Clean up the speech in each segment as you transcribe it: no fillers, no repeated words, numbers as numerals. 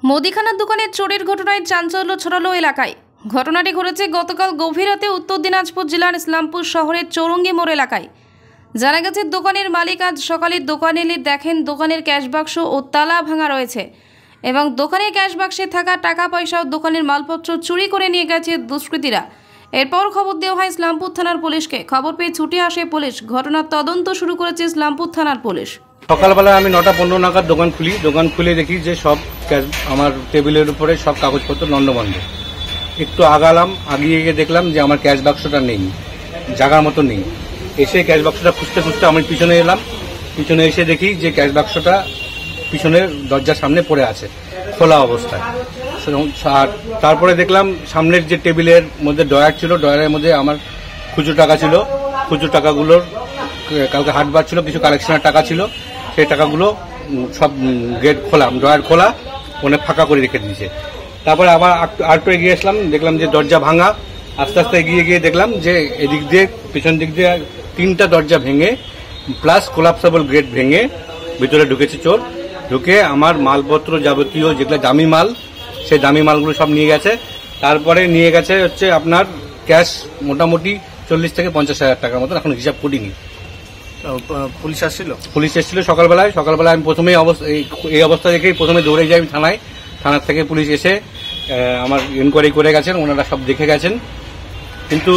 মুদিখানার দোকানে চোরের ঘটনায় চাঞ্চল্য ছড়ালো এলাকায়। ঘটনাটি ঘটেছে গতকাল গভীর রাতে উত্তর দিনাজপুর জেলার ইসলামপুর শহরের চৌরঙ্গি মোড় এলাকায়। জানা গেছে, দোকানের মালিক আজ সকালে দোকানে এলে দেখেন দোকানের ক্যাশ বাক্স ও তালা ভাঙা রয়েছে এবং দোকানের ক্যাশ বাক্সে থাকা টাকা পয়সা ও দোকানের মালপত্র চুরি করে নিয়ে গেছে দুষ্কৃতীরা। এরপর খবর দেওয়া হয় ইসলামপুর থানার পুলিশকে। খবর পেয়ে ছুটে আসে পুলিশ। ঘটনার তদন্ত শুরু করেছে ইসলামপুর থানার পুলিশ। সকালবেলা আমি 9টা-15 নাগাদ দোকান খুলে দেখি যে সব আমার টেবিলের উপরে সব কাগজপত্র লন্ডভন্ড। একটু আগিয়ে গিয়ে দেখলাম যে আমার ক্যাশ বাক্সটা নেই, জায়গার মতো নেই। এসে ক্যাশ বাক্সটা খুঁজতে আমি পিছনে এলাম। পিছনে এসে দেখি যে ক্যাশ বাক্সটা পিছনের দরজার সামনে পড়ে আছে, খোলা অবস্থায়। আর তারপরে দেখলাম সামনের যে টেবিলের মধ্যে ড্রয়ার ছিল, ড্রয়ারের মধ্যে আমার খুচরো টাকা ছিল। খুচরো টাকাগুলোর কালকে হাটবার ছিল, কিছু কালেকশনের টাকা ছিল, সেই টাকাগুলো সব গেট খোলা, ড্রয়ার খোলা, অনেক ফাঁকা করে রেখে দিয়েছে। তারপরে আবার আরেকটু এগিয়ে আসলাম, দেখলাম যে দরজা ভাঙা। আস্তে আস্তে এগিয়ে গিয়ে দেখলাম যে এদিক দিয়ে, পিছন দিক দিয়ে 3টা দরজা ভেঙে প্লাস কোলাপসেবল গেট ভেঙে ভিতরে ঢুকেছে চোর। ঢুকে আমার মালপত্র যাবতীয় যেগুলো দামি মাল, সেই দামি মালগুলো সব নিয়ে গেছে। তারপরে নিয়ে গেছে হচ্ছে আপনার ক্যাশ মোটামুটি 40 থেকে 50,000 টাকার মতন, এখন হিসাব করিনি। পুলিশ এসেছিল সকালবেলায়। আমি প্রথমেই এই অবস্থা দেখেই প্রথমে দৌড়ে যাই থানায়। থানার থেকে পুলিশ এসে আমার ইনকোয়ারি করে গেছেন, ওনারা সব দেখে গেছেন। কিন্তু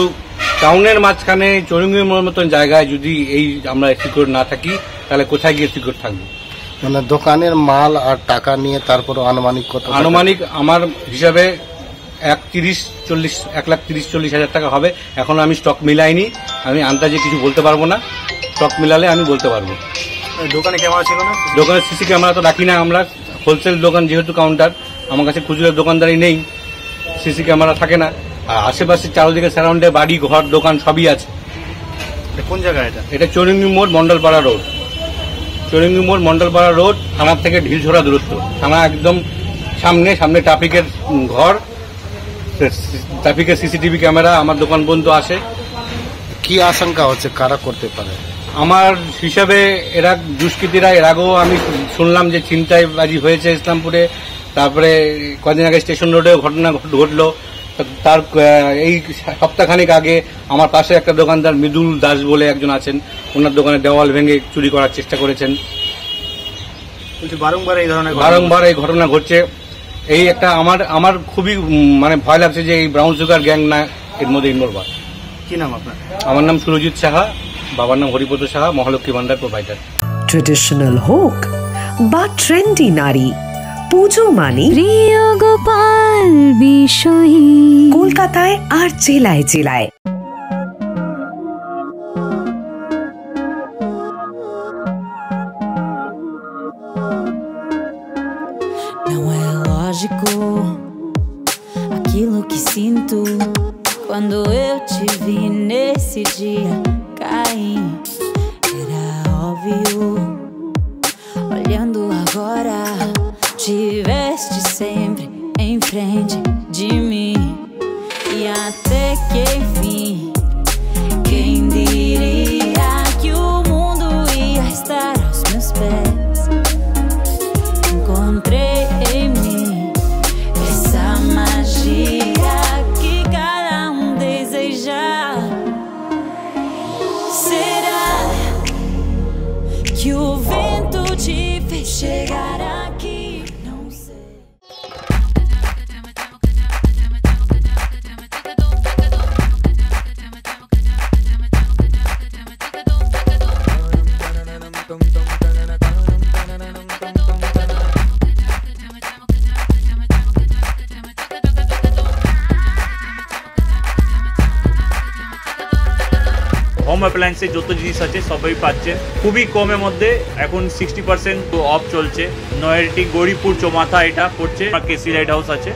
টাউনের মাঝখানে চৌরঙ্গির মতন জায়গায় যদি এই আমরা সিকিউর না থাকি, তাহলে কোথায় গিয়ে সিকিউর থাকবো? মানে দোকানের মাল আর টাকা নিয়ে তারপর আনুমানিক কত? আনুমানিক আমার হিসাবে 1,30,40,000 টাকা হবে। এখন আমি স্টক মিলাইনি, আমি আন্দাজে কিছু বলতে পারবো না। স্টক মিলালে আমি বলতে পারবো। দোকানে ক্যামেরা ছিল না? দোকানে সিসি ক্যামেরা তো রাখি না আমরা, হোলসেল দোকান যেহেতু কাউন্টার, আমার কাছে খুচরো দোকানদারি নেই, সিসি ক্যামেরা থাকে না। আর আশেপাশে চারদিকে সারাউন্ডে বাড়ি ঘর দোকান সবই আছে। কোন জায়গায় এটা চৌরঙ্গি মোড় মন্ডলপাড়া রোড। থানার থেকে ঢিলছড়া দূরত্ব। থানা একদম সামনে ট্রাফিকের ঘর, ট্রাফিকের সিসিটিভি ক্যামেরা আমার দোকান পর্যন্ত আসে। কি আশঙ্কা হচ্ছে কারা করতে পারে? আমার হিসাবে এরা দুষ্কৃতীরা, এর আগেও আমি শুনলাম যে ছিনতাইবাজি হয়েছে ইসলামপুরে। তারপরে কদিন আগে স্টেশন রোডেও ঘটনা ঘটলো। তার এই সপ্তাহখানেক আগে আমার পাশে একটা দোকানদার মৃদুল দাস বলে একজন আছেন, ওনার দোকানে দেওয়াল ভেঙে চুরি করার চেষ্টা করেছেন। বারংবার এই ঘটনা ঘটছে। এই একটা আমার খুবই মানে ভয় লাগছে যে এই ব্রাউন সুগার গ্যাং না এর মধ্যে ইনভলভ। কি নাম আপনার? আমার নাম সুরজিৎ সাহা, বাবার নাম হরিপদ সাহা, মহালক্ষ্মী ভান্ডার প্রোভাইডার। ট্রেডিশনাল হোক বা ট্রেন্ডি নারী, পুজো মানে প্রিয় গোপাল বিষয়ী। কলকাতায় আর জেলায় জেলায়। Não é lógico aquilo que sinto quando eu te vi nesse dia cair. Era óbvio, olhando agora, tiveste sempre em frente de mim. E até que enfim, quem diria que o mundo ia estar aos meus pés? Encontrei em mim essa magia que cada deseja. Será que o vento te fez chegar aqui? Não sei. Home অ্যাপ্লায়েন্সের যত জিনিস আছে সবই পাচ্ছেন খুবই কমের মধ্যে। এখন 60% অফ চলছে। নয়ারটি গৌরীপুর চৌমাথা এটা পড়ছে, কেসি লাইট হাউস আছে।